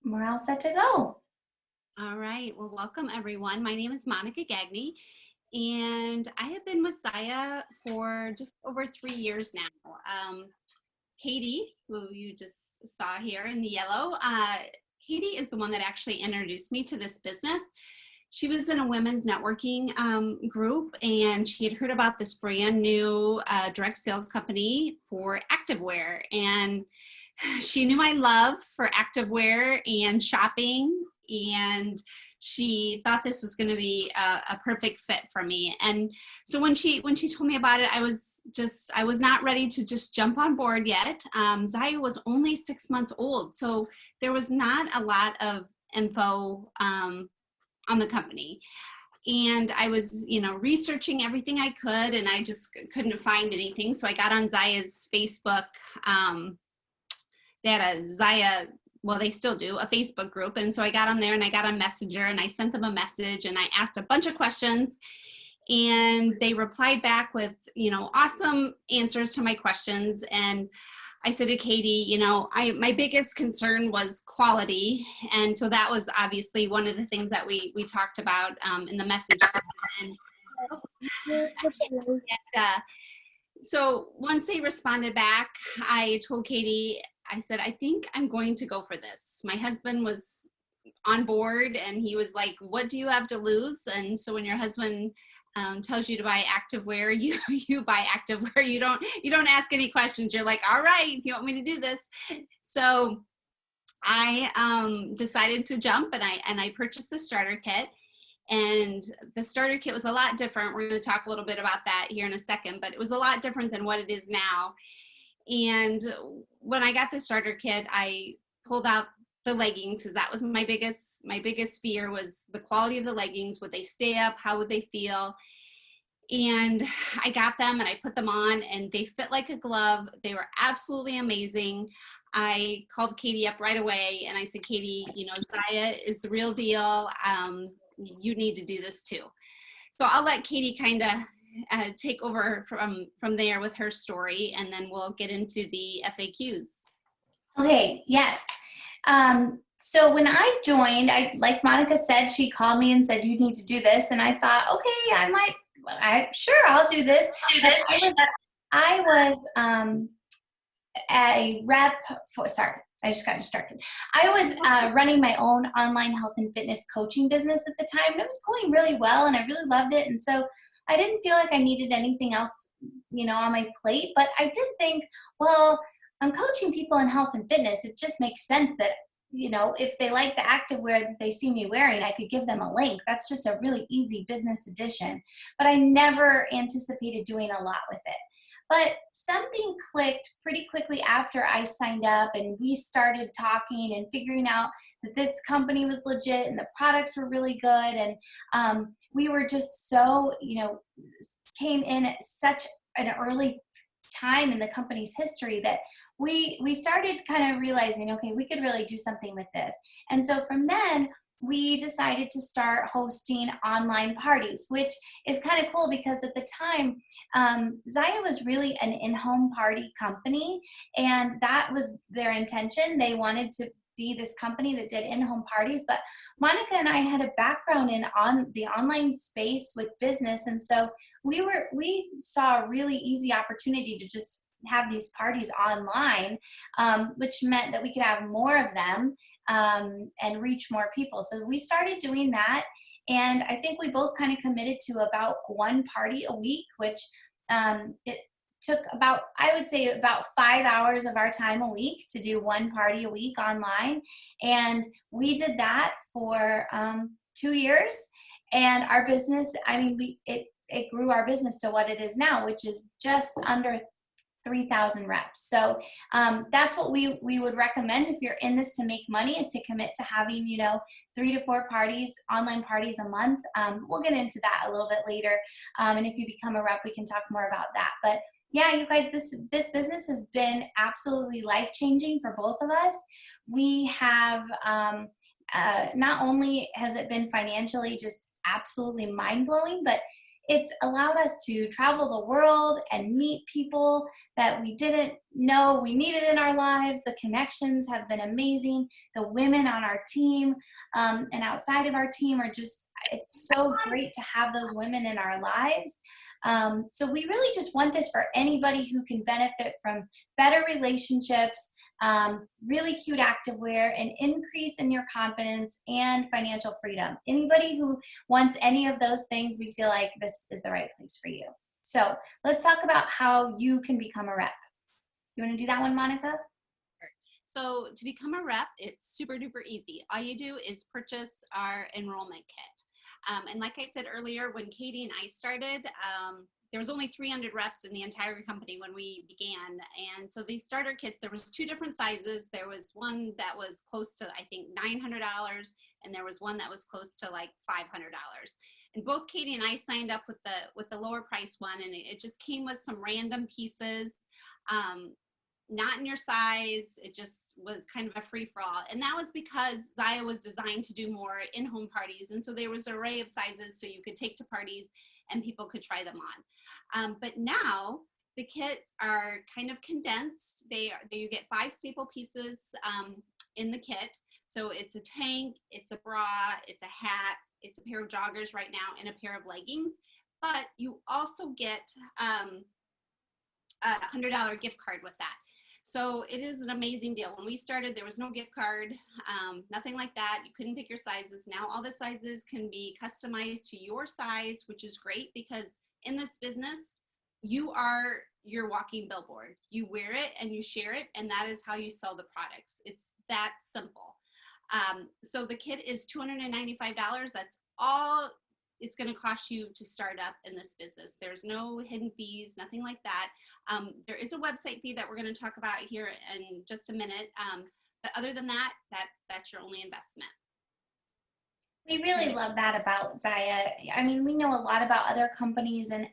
We're all set to go. All right. Well, welcome everyone. My name is Monica Gagney, and I have been with Zyia for just over 3 years now. Katie, who you just saw here in the yellow, Katie is the one that actually introduced me to this business. She was in a women's networking group, and she had heard about this brand new direct sales company for activewear. And she knew my love for activewear and shopping, and she thought this was going to be a perfect fit for me. And so when she told me about it, I was not ready to just jump on board yet. Zyia was only 6 months old, so there was not a lot of info on the company. And I was, researching everything I could, and I just couldn't find anything. So I got on Zyia's Facebook. They had a Zyia, well, they still do, a Facebook group. And so I got on there and I got on Messenger and I sent them a message and I asked a bunch of questions, and they replied back with, awesome answers to my questions. And I said to Katie, my biggest concern was quality. And so that was obviously one of the things that we talked about in the message. And, so once they responded back, I told Katie, I said, I think I'm going to go for this. My husband was on board and he was like, what do you have to lose? And so when your husband tells you to buy activewear, you buy activewear. You don't ask any questions. You're like, all right, if you want me to do this. So I decided to jump, and I purchased the starter kit. And the starter kit was a lot different. We're going to talk a little bit about that here in a second, but it was a lot different than what it is now. And when I got the starter kit, I pulled out the leggings, because that was my biggest fear, was the quality of the leggings. Would they stay up? How would they feel? And I got them and I put them on, and they fit like a glove. They were absolutely amazing. I called Katie up right away and I said, Katie, Zyia is the real deal. You need to do this too. So I'll let Katie kind of take over from there with her story, and then we'll get into the FAQs. Okay, yes. So when I joined, like Monica said, she called me and said, you need to do this. And I thought, okay, sure, I'll do this. I was a rep for, sorry, I just got distracted. I was running my own online health and fitness coaching business at the time, and it was going really well, and I really loved it. And so I didn't feel like I needed anything else, on my plate. But I did think, well, I'm coaching people in health and fitness. It just makes sense that, if they like the activewear that they see me wearing, I could give them a link. That's just a really easy business addition. But I never anticipated doing a lot with it. But something clicked pretty quickly after I signed up, and we started talking and figuring out that this company was legit and the products were really good. And we were just so, came in at such an early time in the company's history that we started kind of realizing, okay, we could really do something with this. And so from then, we decided to start hosting online parties, which is kind of cool because at the time, Zyia was really an in-home party company, and that was their intention. They wanted to be this company that did in-home parties, but Monica and I had a background in the online space with business, and so we saw a really easy opportunity to just have these parties online, which meant that we could have more of them and reach more people. So we started doing that, and I think we both kind of committed to about one party a week, which it took about, I would say, about 5 hours of our time a week to do one party a week online. And we did that for 2 years, and our business, it grew our business to what it is now, which is just under 3,000 reps. So that's what we would recommend if you're in this to make money, is to commit to having 3 to 4 parties, online parties a month. We'll get into that a little bit later, and if you become a rep, we can talk more about that. But yeah, you guys, this business has been absolutely life-changing for both of us. We have not only has it been financially just absolutely mind-blowing, but it's allowed us to travel the world and meet people that we didn't know we needed in our lives. The connections have been amazing. The women on our team and outside of our team are just, it's so great to have those women in our lives. So we really just want this for anybody who can benefit from better relationships, really cute activewear, an increase in your confidence, and financial freedom. Anybody who wants any of those things, we feel like this is the right place for you. So let's talk about how you can become a rep. You want to do that one, Monica? So to become a rep, it's super duper easy. All you do is purchase our enrollment kit. And like I said earlier, when Katie and I started, there was only 300 reps in the entire company when we began. And so these starter kits, there was 2 different sizes. There was one that was close to, I think, $900, and there was one that was close to like $500. And both Katie and I signed up with the lower price one, and it just came with some random pieces, not in your size. It just was kind of a free-for-all. And that was because Zyia was designed to do more in-home parties. And so there was an array of sizes so you could take to parties and people could try them on. But now the kits are kind of condensed. You get 5 staple pieces in the kit. So it's a tank, it's a bra, it's a hat, it's a pair of joggers right now, and a pair of leggings. But you also get a $100 gift card with that. So it is an amazing deal. When we started, there was no gift card, nothing like that. You couldn't pick your sizes. Now all the sizes can be customized to your size, which is great because in this business, you are your walking billboard. You wear it and you share it, and that is how you sell the products. It's that simple. So the kit is $295. That's all it's going to cost you to start up in this business. There's no hidden fees, nothing like that. There is a website fee that we're going to talk about here in just a minute. But other than that, that's your only investment. We really love that about Zyia. I mean, we know a lot about other companies, and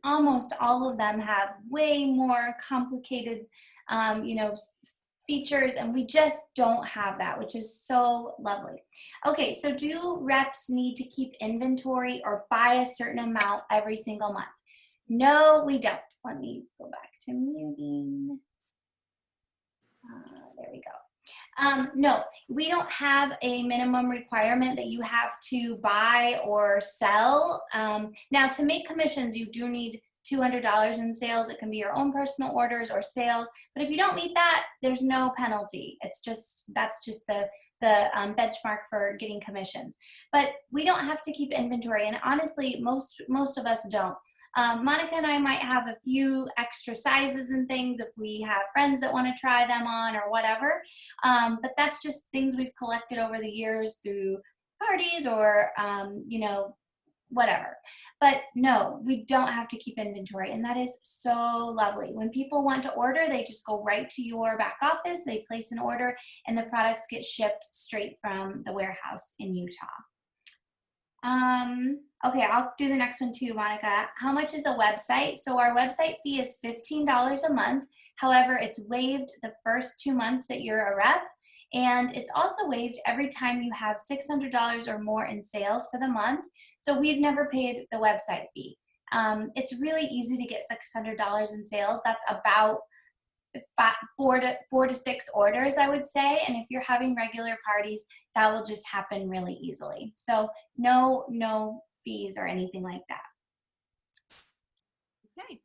almost all of them have way more complicated, features, and we just don't have that, which is so lovely. Okay, so do reps need to keep inventory or buy a certain amount every single month? No, we don't. Let me go back to muting. There we go. No, we don't have a minimum requirement that you have to buy or sell. Now, to make commissions, you do need $200 in sales. It can be your own personal orders or sales, but if you don't meet that, there's no penalty. That's just the benchmark for getting commissions. But we don't have to keep inventory, and honestly, most of us don't. Monica and I might have a few extra sizes and things if we have friends that want to try them on or whatever, but that's just things we've collected over the years through parties or whatever. But no, we don't have to keep inventory, and that is so lovely. When people want to order, they just go right to your back office, they place an order, and the products get shipped straight from the warehouse in Utah. Okay, I'll do the next one too, Monica. How much is the website? So our website fee is $15 a month. However, it's waived the first 2 months that you're a rep, and it's also waived every time you have $600 or more in sales for the month. So we've never paid the website fee. It's really easy to get $600 in sales. That's about 4 to 6 orders, I would say. And if you're having regular parties, that will just happen really easily. So no fees or anything like that. Okay.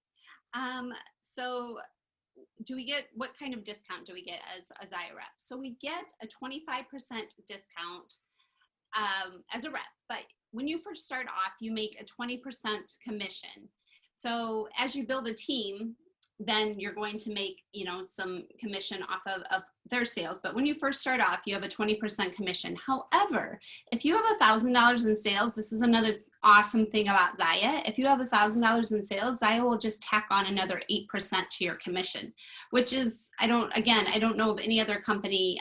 So what kind of discount do we get as a Zyia rep? So we get a 25% discount as a rep, but when you first start off, you make a 20% commission. So as you build a team, then you're going to make, some commission off of their sales. But when you first start off, you have a 20% commission. However, if you have $1,000 in sales, this is another awesome thing about Zyia. If you have $1,000 in sales, Zyia will just tack on another 8% to your commission, which is, I don't know of any other company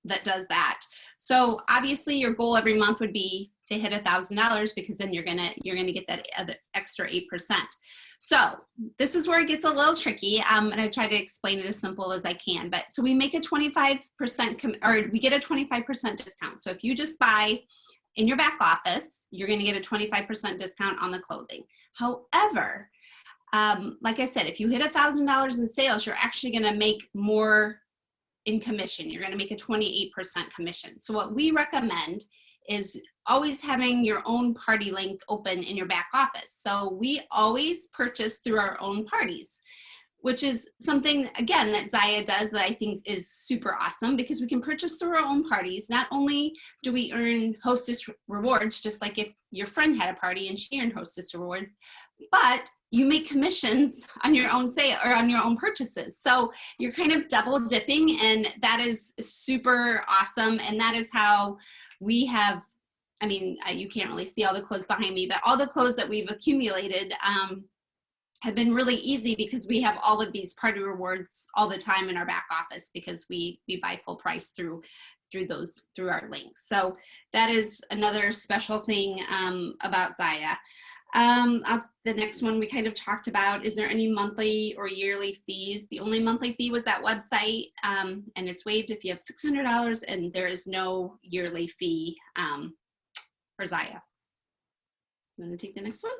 that does that. So obviously your goal every month would be to hit $1,000, because then you're gonna get that other extra 8%. So this is where it gets a little tricky, and I try to explain it as simple as I can. But so we make a 25% we get a 25% discount. So if you just buy in your back office, you're going to get a 25% discount on the clothing. However, like I said, if you hit $1,000 in sales, you're actually going to make more in commission. You're going to make a 28% commission. So what we recommend is always having your own party link open in your back office. So we always purchase through our own parties, which is something, again, that Zyia does that I think is super awesome, because we can purchase through our own parties. Not only do we earn hostess rewards, just like if your friend had a party and she earned hostess rewards, but you make commissions on your own sale or on your own purchases. So you're kind of double dipping, and that is super awesome. And that is how we have, I mean, you can't really see all the clothes behind me, but all the clothes that we've accumulated have been really easy, because we have all of these party rewards all the time in our back office, because we buy full price through our links. So that is another special thing about Zyia. The next one we kind of talked about, is there any monthly or yearly fees? The only monthly fee was that website, and it's waived if you have $600, and there is no yearly fee for Zyia. You want to take the next one?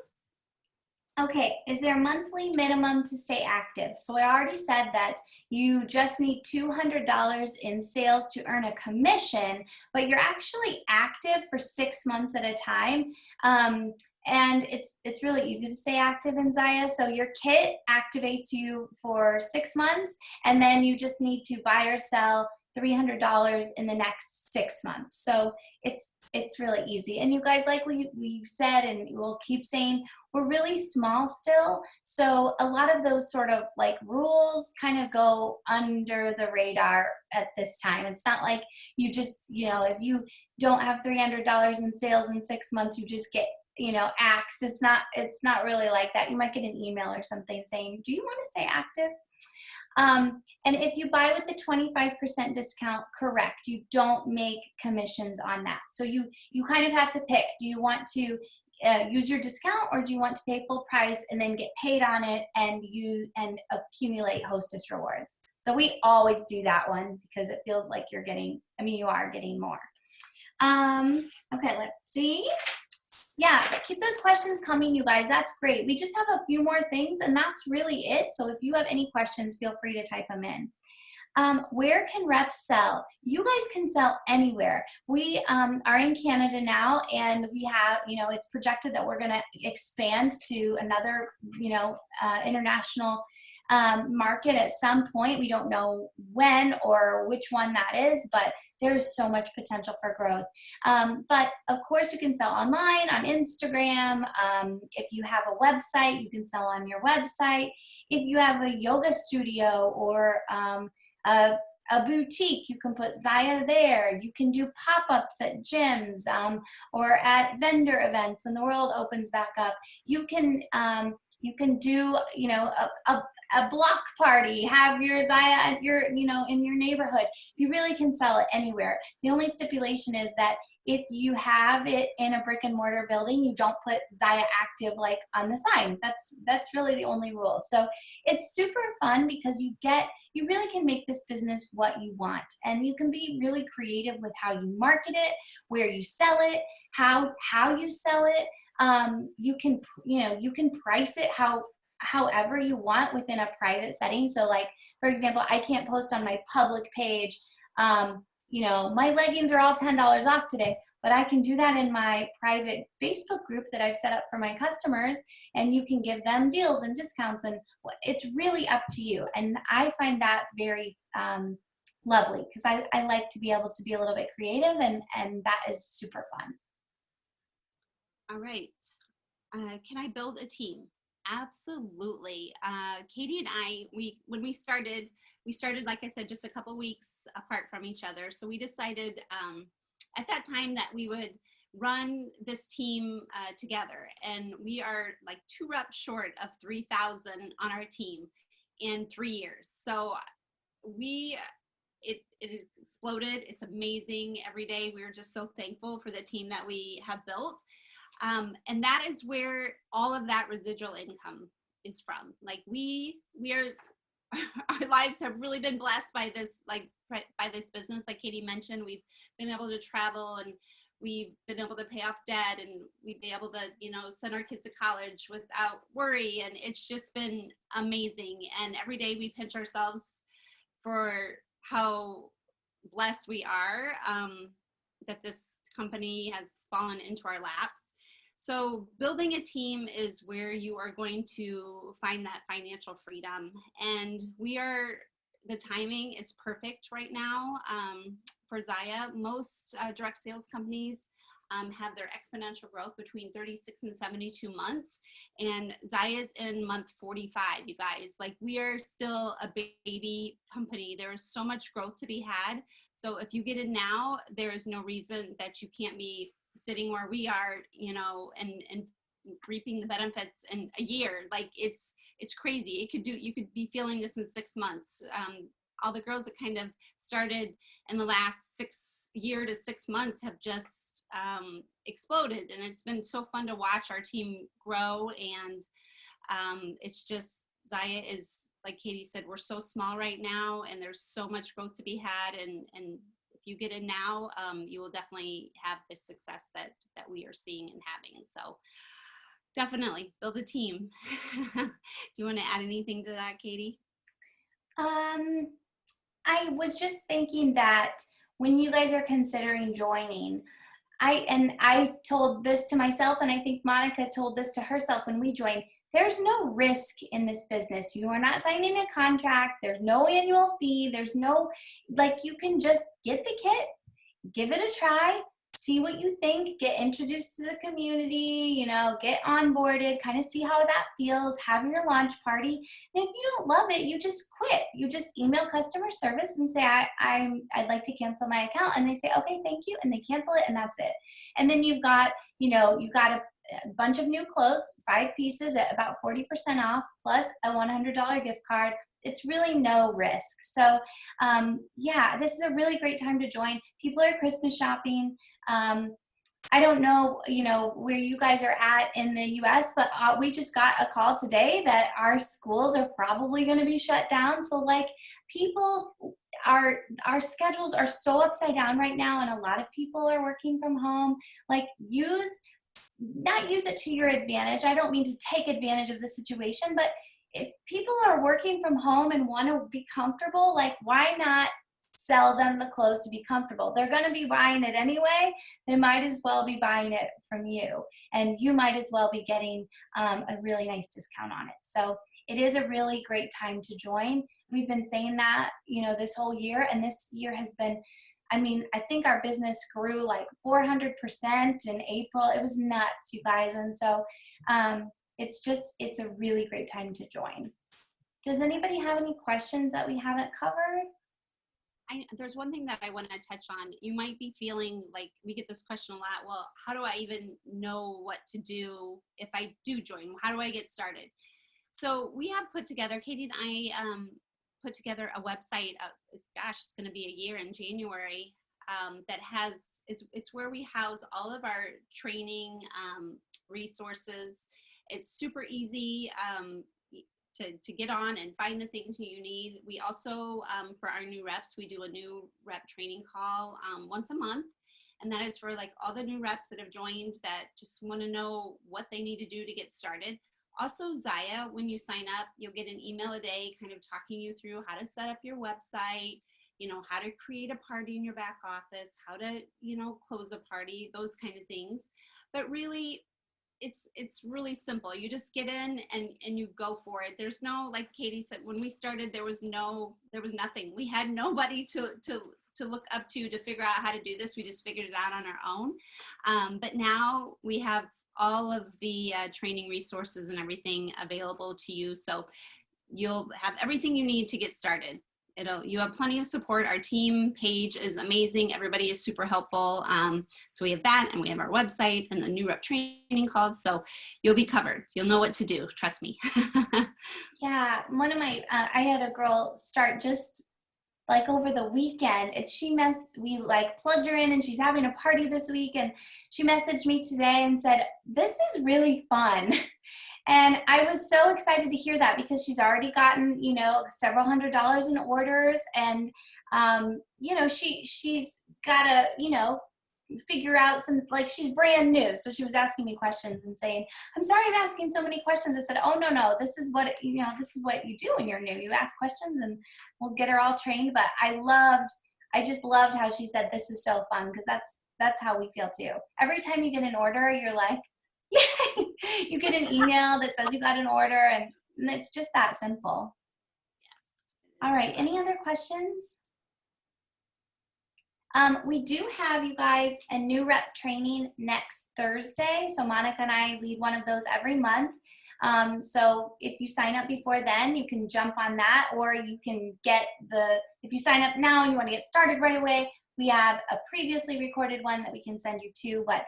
Okay, is there a monthly minimum to stay active? So I already said that you just need $200 in sales to earn a commission, but you're actually active for 6 months at a time. And it's really easy to stay active in Zyia. So your kit activates you for 6 months, and then you just need to buy or sell $300 in the next 6 months. So it's really easy. And you guys, like we've said, and we'll keep saying, we're really small still. So a lot of those sort of like rules kind of go under the radar at this time. It's not like you just, if you don't have $300 in sales in 6 months, you just get, axed. It's not really like that. You might get an email or something saying, do you want to stay active? And if you buy with the 25% discount, correct, you don't make commissions on that. So you kind of have to pick, do you want to use your discount, or do you want to pay full price and then get paid on it and accumulate hostess rewards? So we always do that one, because it feels like you are getting more. Okay, let's see. Yeah, keep those questions coming, you guys. That's great. We just have a few more things, and that's really it. So if you have any questions, feel free to type them in. Where can reps sell? You guys can sell anywhere. We are in Canada now, and we have, it's projected that we're going to expand to another, international market at some point. We don't know when or which one that is, but there's so much potential for growth. But of course, you can sell online, on Instagram. If you have a website, you can sell on your website. If you have a yoga studio or a boutique, you can put Zyia there. You can do pop-ups at gyms or at vendor events when the world opens back up. You can do, a block party, have your Zyia at your, in your neighborhood. You really can sell it anywhere. The only stipulation is that if you have it in a brick and mortar building, you don't put Zyia Active like on the sign. That's really the only rule. So it's super fun, because you really can make this business what you want, and you can be really creative with how you market it, where you sell it, how you sell it. You can price it however you want within a private setting. So like, for example, I can't post on my public page, my leggings are all $10 off today, but I can do that in my private Facebook group that I've set up for my customers, and you can give them deals and discounts, and it's really up to you. And I find that very lovely, because I like to be able to be a little bit creative, and that is super fun. All right. Can I build a team? Absolutely. Katie and I, when we started, like I said, just a couple weeks apart from each other. So we decided at that time that we would run this team together. And we are like 2 reps short of 3,000 on our team in 3 years. So it has exploded. It's amazing every day. We're just so thankful for the team that we have built. And that is where all of that residual income is from. Like we are, our lives have really been blessed by this, by this business. Like Katie mentioned, we've been able to travel and we've been able to pay off debt, and we've been able to, you know, send our kids to college without worry. And it's just been amazing. And every day we pinch ourselves for how blessed we are, that this company has fallen into our laps. So building a team is where you are going to find that financial freedom. And the timing is perfect right now for Zyia. Most direct sales companies have their exponential growth between 36 and 72 months. And Zyia's in month 45, you guys. Like, we are still a baby company. There is so much growth to be had. So if you get in now, there is no reason that you can't be sitting where we are, you know, and reaping the benefits in a year. Like, it's crazy. You could be feeling this in 6 months. All the girls that kind of started in the last 6 year to 6 months have just exploded, and it's been so fun to watch our team grow. And it's just, Zyia is, like Katie said, we're so small right now, and there's so much growth to be had. And if you get in now, you will definitely have the success that we are seeing and having. So definitely build a team. Do you want to add anything to that, Katie? I was just thinking that when you guys are considering joining, I told this to myself, and I think Monica told this to herself when we joined. There's no risk in this business. You are not signing a contract. There's no annual fee. There's no, like, you can just get the kit, give it a try, see what you think, get introduced to the community, you know, get onboarded, kind of see how that feels, have your launch party. And if you don't love it, you just quit. You just email customer service and say, I'd like to cancel my account. And they say, okay, thank you. And they cancel it, and that's it. And then you've got, you know, you got a bunch of new clothes, 5 pieces at about 40% off, plus a $100 gift card. It's really no risk. So yeah, this is a really great time to join. People are Christmas shopping. I don't know, you know, where you guys are at in the US, but we just got a call today that our schools are probably going to be shut down. So like, our schedules are so upside down right now, and a lot of people are working from home. Like, not use it to your advantage. I don't mean to take advantage of the situation, but if people are working from home and want to be comfortable, like, why not sell them the clothes to be comfortable? They're going to be buying it anyway. They might as well be buying it from you, and you might as well be getting a really nice discount on it. So it is a really great time to join. We've been saying that, you know, this whole year, and this year has been, I mean, I think our business grew like 400% in April. It was nuts, you guys. And so it's a really great time to join. Does anybody have any questions that we haven't covered? There's one thing that I want to touch on. You might be feeling like, we get this question a lot. Well, how do I even know what to do if I do join? How do I get started? So we have put together, Katie and I put together a website. It's going to be a year in January. That it's where we house all of our training resources. It's super easy to get on and find the things you need. We also, for our new reps, we do a new rep training call once a month. And that is for like all the new reps that have joined that just want to know what they need to do to get started. Also, Zyia, when you sign up, you'll get an email a day kind of talking you through how to set up your website, you know, how to create a party in your back office, how to, you know, close a party, those kind of things. But really, it's really simple. You just get in and you go for it. There's no, like Katie said, when we started, there was nothing. We had nobody to look up to figure out how to do this. We just figured it out on our own. But now we have all of the training resources and everything available to you. So you'll have everything you need to get started. You have plenty of support. Our team page is amazing. Everybody is super helpful. So we have that, and we have our website and the new rep training calls. So you'll be covered. You'll know what to do. Trust me. Yeah. One of my, I had a girl start just like over the weekend, and we like plugged her in, and she's having a party this week, and she messaged me today and said, this is really fun. And I was so excited to hear that, because she's already gotten, you know, several $100s in orders, and you know, she's got a, you know, figure out some, like she's brand new. So she was asking me questions and saying, I'm sorry I'm asking so many questions. I said, oh, no, this is what, this is what you do when you're new. You ask questions and we'll get her all trained. But I just loved how she said, this is so fun, because that's how we feel too. Every time you get an order, you're like, yay! You get an email that says you got an order, and it's just that simple. All right, any other questions? We do have, you guys, a new rep training next Thursday. So Monica and I lead one of those every month. So if you sign up before then, you can jump on that, or you can get if you sign up now and you want to get started right away, we have a previously recorded one that we can send you to. But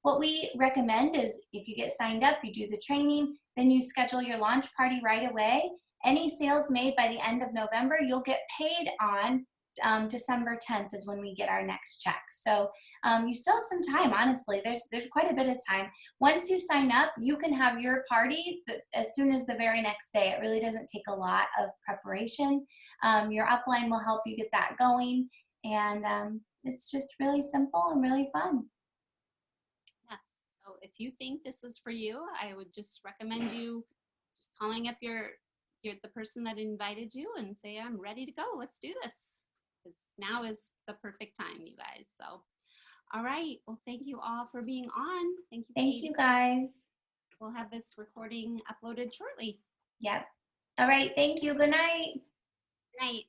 what we recommend is if you get signed up, you do the training, then you schedule your launch party right away. Any sales made by the end of November, you'll get paid on December 10th is when we get our next check. So you still have some time, honestly. There's quite a bit of time. Once you sign up, you can have your party as soon as the very next day. It really doesn't take a lot of preparation. Your upline will help you get that going, and it's just really simple and really fun. Yes. So if you think this is for you, I would just recommend you just calling up the person that invited you and say, I'm ready to go. Let's do this. Because now is the perfect time, you guys. So, all right. Well, thank you all for being on. Thank you. Thank you, guys. We'll have this recording uploaded shortly. Yep. All right. Thank you. Good night. Good night.